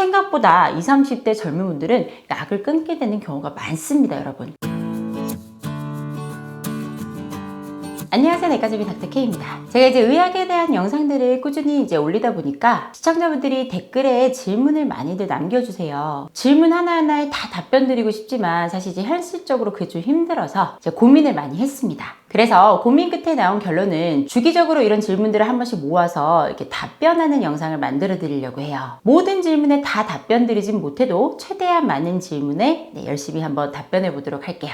생각보다 20, 30대 젊은 분들은 약을 끊게 되는 경우가 많습니다, 여러분. 안녕하세요, 내과집이 닥터K입니다. 제가 이제 의학에 대한 영상들을 꾸준히 올리다 보니까 시청자분들이 댓글에 질문을 많이들 남겨주세요. 질문 하나하나에 다 답변 드리고 싶지만 사실 이제 현실적으로 그게 좀 힘들어서 제가 고민을 많이 했습니다. 그래서 고민 끝에 나온 결론은 주기적으로 이런 질문들을 한 번씩 모아서 이렇게 답변하는 영상을 만들어 드리려고 해요. 모든 질문에 다 답변 드리진 못해도 최대한 많은 질문에 열심히 한번 답변해 보도록 할게요.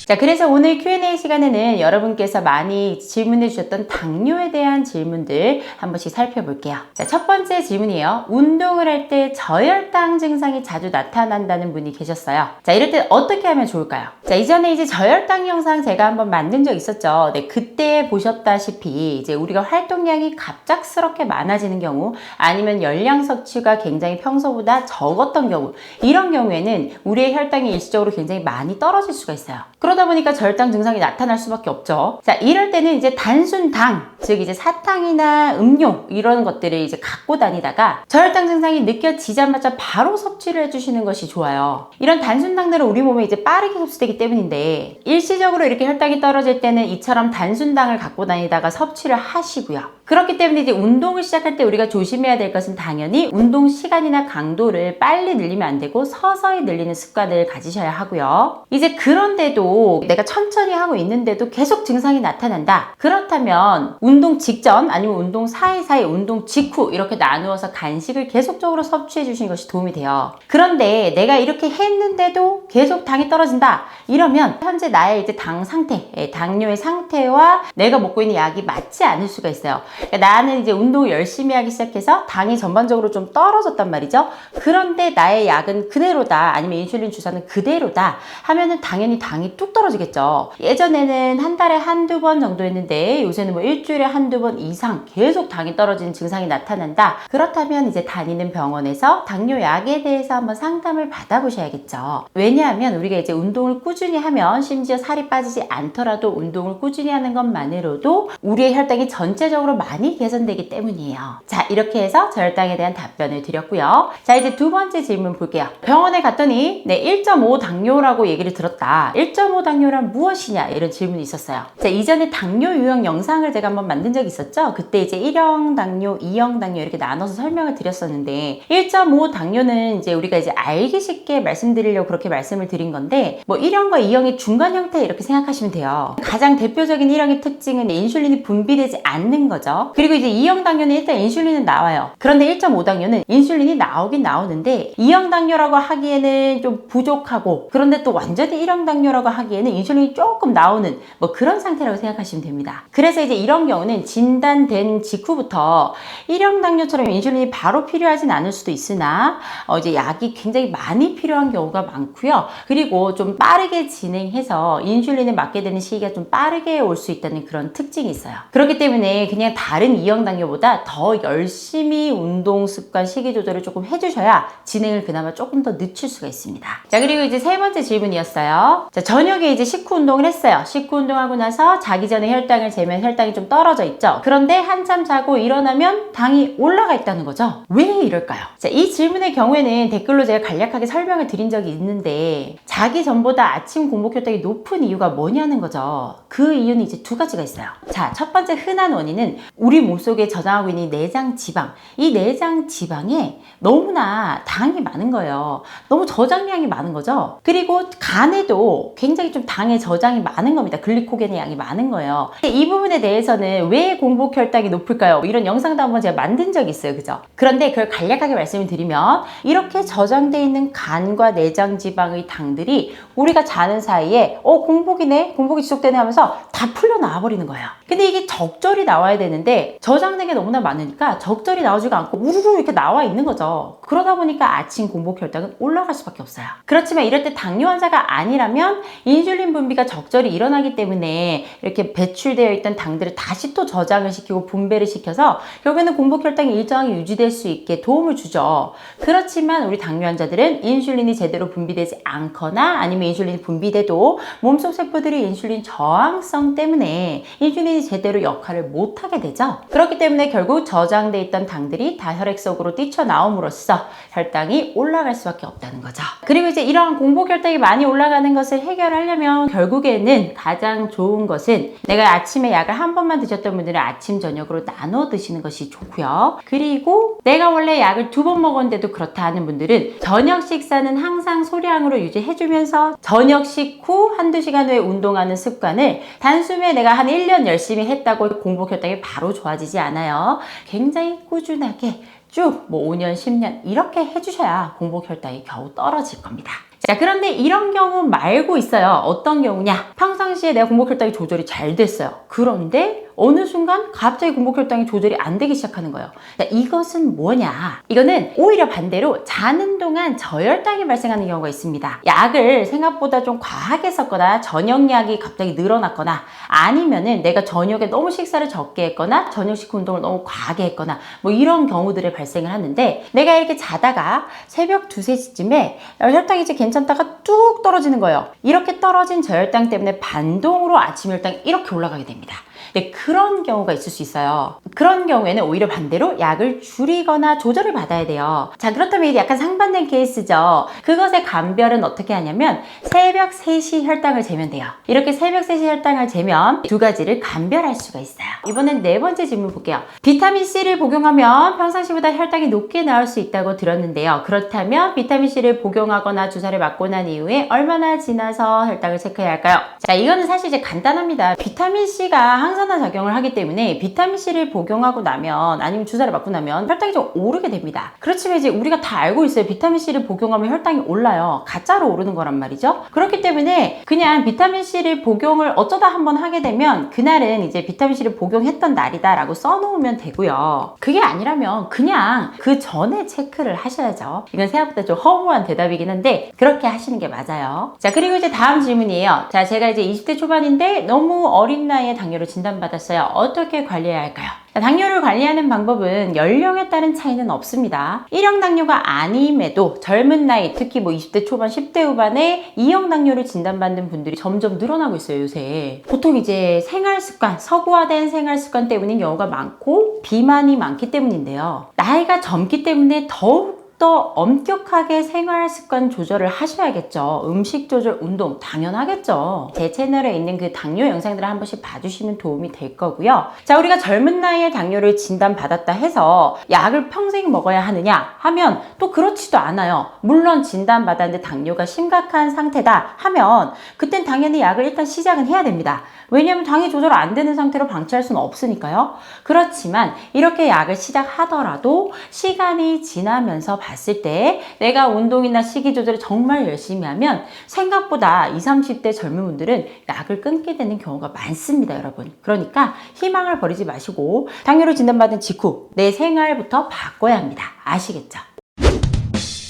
자, 그래서 오늘 Q&A 시간에는 여러분께서 많이 질문해 주셨던 당뇨에 대한 질문들 한 번씩 살펴볼게요. 자, 첫 번째 질문이에요. 운동을 할 때 저혈당 증상이 자주 나타난다는 분이 계셨어요. 자, 이럴 때 어떻게 하면 좋을까요? 자, 이전에 이제 저혈당 영상 제가 한번 만든 적 있었죠. 네, 그때 보셨다시피 이제 우리가 활동량이 갑작스럽게 많아지는 경우, 아니면 열량 섭취가 굉장히 평소보다 적었던 경우, 이런 경우에는 우리의 혈당이 일시적으로 굉장히 많이 떨어질 수가 있어요. 그러다 보니까 저혈당 증상이 나타날 수밖에 없죠. 자, 이럴 때는 이제 단순 당, 즉 이제 사탕이나 음료 이런 것들을 이제 갖고 다니다가 저혈당 증상이 느껴지자마자 바로 섭취를 해주시는 것이 좋아요. 이런 단순 당들은 우리 몸에 이제 빠르게 흡수되기 때문인데, 일시적으로 이렇게 혈당이 떨어질 때는 이처럼 단순 당을 갖고 다니다가 섭취를 하시고요. 그렇기 때문에 이제 운동을 시작할 때 우리가 조심해야 될 것은 당연히 운동 시간이나 강도를 빨리 늘리면 안 되고 서서히 늘리는 습관을 가지셔야 하고요. 이제 그런데도 내가 천천히 하고 있는데도 계속 증상이 나타난다. 그렇다면 운동 직전 아니면 운동 사이사이, 운동 직후 이렇게 나누어서 간식을 계속적으로 섭취해 주시는 것이 도움이 돼요. 그런데 내가 이렇게 했는데도 계속 당이 떨어진다. 이러면 현재 나의 이제 당 상태, 당뇨의 상태와 내가 먹고 있는 약이 맞지 않을 수가 있어요. 그러니까 나는 이제 운동을 열심히 하기 시작해서 당이 전반적으로 좀 떨어졌단 말이죠. 그런데 나의 약은 그대로다, 아니면 인슐린 주사는 그대로다 하면은 당연히 당이 뚝 떨어지겠죠. 예전에는 한 달에 한두 번 정도였는데 요새는 뭐 일주일에 한두 번 이상 계속 당이 떨어지는 증상이 나타난다. 그렇다면 이제 다니는 병원에서 당뇨약에 대해서 한번 상담을 받아보셔야겠죠. 왜냐하면 우리가 이제 운동을 꾸준히 하면, 심지어 살이 빠지지 않더라도 운동을 꾸준히 하는 것만으로도 우리의 혈당이 전체적으로 많이 개선되기 때문이에요. 자, 이렇게 해서 저혈당에 대한 답변을 드렸고요. 자, 이제 두 번째 질문 볼게요. 병원에 갔더니 1.5 당뇨라고 얘기를 들었다. 1.5 당뇨란 무엇이냐, 이런 질문이 있었어요. 자, 이전에 당뇨 유형 영상을 제가 한번 만든 적이 있었죠. 그때 이제 1형 당뇨, 2형 당뇨 이렇게 나눠서 설명을 드렸었는데, 1.5 당뇨는 이제 우리가 이제 알기 쉽게 말씀드리려고 그렇게 말씀을 드린 건데, 뭐 1형과 2형의 중간 형태 이렇게 생각하시면 돼요. 가장 대표적인 1형의 특징은 인슐린이 분비되지 않는 거죠. 그리고 이제 2형 당뇨는 일단 인슐린은 나와요. 그런데 1.5 당뇨는 인슐린이 나오긴 나오는데 2형 당뇨라고 하기에는 좀 부족하고, 그런데 또 완전히 1형 당뇨라고 하기에는 인슐린이 조금 나오는 뭐 그런 상태라고 생각하시면 됩니다. 그래서 이제 이런 경우는 진단된 직후부터 1형 당뇨처럼 인슐린이 바로 필요하진 않을 수도 있으나 이제 약이 굉장히 많이 필요한 경우가 많고요. 그리고 좀 빠르게 진행해서 인슐린을 맞게 되는 시기가 좀 빠르게 올 수 있다는 그런 특징이 있어요. 그렇기 때문에 그냥 다른 2형 당뇨보다 더 열심히 운동 습관 식이 조절을 조금 해주셔야 진행을 그나마 조금 더 늦출 수가 있습니다. 자, 그리고 이제 세 번째 질문이었어요. 자, 저녁에 이제 식후 운동을 했어요. 식후 운동하고 나서 자기 전에 혈당을 재면 혈당이 좀 떨어져 있죠. 그런데 한참 자고 일어나면 당이 올라가 있다는 거죠. 왜 이럴까요? 자, 이 질문의 경우에는 댓글로 제가 간략하게 설명을 드린 적이 있는데, 자기 전보다 아침 공복 혈당이 높은 이유가 뭐냐는 거죠. 그 이유는 이제 두 가지가 있어요. 자, 첫 번째 흔한 원인은 우리 몸속에 저장하고 있는 내장 지방, 이 내장 지방에 너무나 당이 많은 거예요. 너무 저장량이 많은 거죠. 그리고 간에도 굉장히 좀 당의 저장이 많은 겁니다. 글리코겐의 양이 많은 거예요. 이 부분에 대해서는 왜 공복 혈당이 높을까요? 이런 영상도 한번 제가 만든 적이 있어요. 그죠? 그런데 그걸 간략하게 말씀을 드리면, 이렇게 저장되어 있는 간과 내장 지방의 당들이 우리가 자는 사이에 공복이네, 공복이 지속되네 하면서 다 풀려 나와 버리는 거예요. 근데 이게 적절히 나와야 되는데 저장된 게 너무나 많으니까 적절히 나오지가 않고 우르르 이렇게 나와 있는 거죠. 그러다 보니까 아침 공복 혈당은 올라갈 수밖에 없어요. 그렇지만 이럴 때 당뇨 환자가 아니라면 인슐린 분비가 적절히 일어나기 때문에 이렇게 배출되어 있던 당들을 다시 또 저장을 시키고 분배를 시켜서 결국에는 공복 혈당이 일정하게 유지될 수 있게 도움을 주죠. 그렇지만 우리 당뇨 환자들은 인슐린이 제대로 분비되지 않거나, 아니면 인슐린이 분비돼도 몸속 세포들이 인슐린 저항성 때문에 인슐린이 제대로 역할을 못하게 되죠. 되죠. 그렇기 때문에 결국 저장돼 있던 당들이 다 혈액 속으로 뛰쳐나옴으로써 혈당이 올라갈 수밖에 없다는 거죠. 그리고 이제 이러한 공복 혈당이 많이 올라가는 것을 해결하려면 결국에는 가장 좋은 것은 내가 아침에 약을 한 번만 드셨던 분들은 아침 저녁으로 나눠 드시는 것이 좋고요. 그리고 내가 원래 약을 2번 먹었는데도 그렇다 하는 분들은 저녁 식사는 항상 소량으로 유지해주면서 저녁 식후 1~2시간 후에 운동하는 습관을 단숨에 내가 한 1년 열심히 했다고 공복 혈당이 바로 좋아지지 않아요. 굉장히 꾸준하게 쭉 5년, 10년 이렇게 해주셔야 공복 혈당이 겨우 떨어질 겁니다. 자, 그런데 이런 경우 말고 있어요. 어떤 경우냐? 평상시에 내가 공복 혈당이 조절이 잘 됐어요. 그런데 어느 순간 갑자기 공복 혈당이 조절이 안 되기 시작하는 거예요. 자, 이것은 뭐냐? 이거는 오히려 반대로 자는 동안 저혈당이 발생하는 경우가 있습니다. 약을 생각보다 좀 과하게 썼거나 저녁약이 갑자기 늘어났거나 아니면은 내가 저녁에 너무 식사를 적게 했거나 저녁 식후 운동을 너무 과하게 했거나 이런 경우들이 발생을 하는데 내가 이렇게 자다가 새벽 2~3시쯤에 혈당이 이제 괜찮다가 뚝 떨어지는 거예요. 이렇게 떨어진 저혈당 때문에 반동으로 아침 혈당이 이렇게 올라가게 됩니다. 네, 그런 경우가 있을 수 있어요. 그런 경우에는 오히려 반대로 약을 줄이거나 조절을 받아야 돼요. 자, 그렇다면 이게 약간 상반된 케이스죠. 그것의 감별은 어떻게 하냐면 새벽 3시 혈당을 재면 돼요. 이렇게 새벽 3시 혈당을 재면 두 가지를 감별할 수가 있어요. 이번엔 4번째 질문 볼게요. 비타민C를 복용하면 평상시보다 혈당이 높게 나올 수 있다고 들었는데요. 그렇다면 비타민C를 복용하거나 주사를 맞고 난 이후에 얼마나 지나서 혈당을 체크해야 할까요? 자, 이거는 사실 이제 간단합니다. 비타민C가 항산화 작용을 하기 때문에 비타민C를 복용하고 나면 아니면 주사를 맞고 나면 혈당이 좀 오르게 됩니다. 그렇지만 이제 우리가 다 알고 있어요. 비타민C를 복용하면 혈당이 올라요. 가짜로 오르는 거란 말이죠. 그렇기 때문에 그냥 비타민C를 복용을 어쩌다 한번 하게 되면 그날은 이제 비타민C를 복용했던 날이다 라고 써놓으면 되고요. 그게 아니라면 그냥 그 전에 체크를 하셔야죠. 이건 생각보다 좀 허무한 대답이긴 한데 그렇게 하시는 게 맞아요. 자, 그리고 이제 다음 질문이에요. 자, 제가 이제 20대 초반인데 너무 어린 나이에 당뇨를 진단받았어요. 어떻게 관리해야 할까요? 당뇨를 관리하는 방법은 연령에 따른 차이는 없습니다. 1형 당뇨가 아님에도 젊은 나이, 특히 20대 초반, 10대 후반에 2형 당뇨를 진단받는 분들이 점점 늘어나고 있어요, 요새. 보통 이제 생활습관, 서구화된 생활습관 때문인 경우가 많고 비만이 많기 때문인데요. 나이가 젊기 때문에 더욱 더 엄격하게 생활 습관 조절을 하셔야겠죠. 음식 조절, 운동 당연하겠죠. 제 채널에 있는 그 당뇨 영상들을 한 번씩 봐주시면 도움이 될 거고요. 자, 우리가 젊은 나이에 당뇨를 진단받았다 해서 약을 평생 먹어야 하느냐 하면 또 그렇지도 않아요. 물론 진단받았는데 당뇨가 심각한 상태다 하면 그땐 당연히 약을 일단 시작은 해야 됩니다. 왜냐하면 당이 조절 안 되는 상태로 방치할 수는 없으니까요. 그렇지만 이렇게 약을 시작하더라도 시간이 지나면서 봤을 때 내가 운동이나 식이 조절을 정말 열심히 하면 생각보다 20, 30대 젊은 분들은 약을 끊게 되는 경우가 많습니다, 여러분. 그러니까 희망을 버리지 마시고 당뇨를 진단받은 직후 내 생활부터 바꿔야 합니다. 아시겠죠?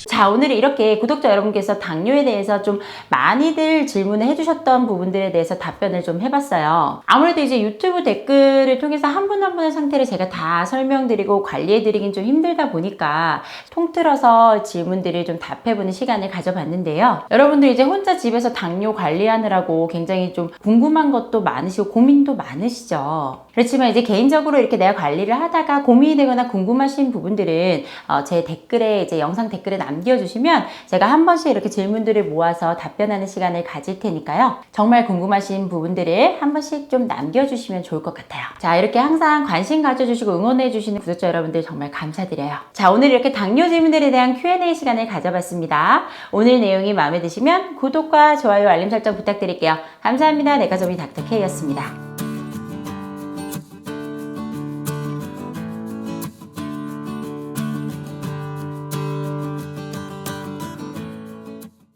자, 오늘은 이렇게 구독자 여러분께서 당뇨에 대해서 좀 많이들 질문을 해주셨던 부분들에 대해서 답변을 좀 해봤어요. 아무래도 이제 유튜브 댓글을 통해서 한 분 한 분의 상태를 제가 다 설명드리고 관리해드리긴 좀 힘들다 보니까 통틀어서 질문들을 좀 답해보는 시간을 가져봤는데요. 여러분들 이제 혼자 집에서 당뇨 관리하느라고 굉장히 좀 궁금한 것도 많으시고 고민도 많으시죠. 그렇지만 이제 개인적으로 이렇게 내가 관리를 하다가 고민이 되거나 궁금하신 부분들은 제 댓글에 이제 영상 댓글에 남겨주시면 제가 한 번씩 이렇게 질문들을 모아서 답변하는 시간을 가질 테니까요. 정말 궁금하신 부분들을 한 번씩 좀 남겨주시면 좋을 것 같아요. 자, 이렇게 항상 관심 가져주시고 응원해주시는 구독자 여러분들 정말 감사드려요. 자, 오늘 이렇게 당뇨 질문들에 대한 Q&A 시간을 가져봤습니다. 오늘 내용이 마음에 드시면 구독과 좋아요, 알림 설정 부탁드릴게요. 감사합니다. 내과점이 닥터 K였습니다.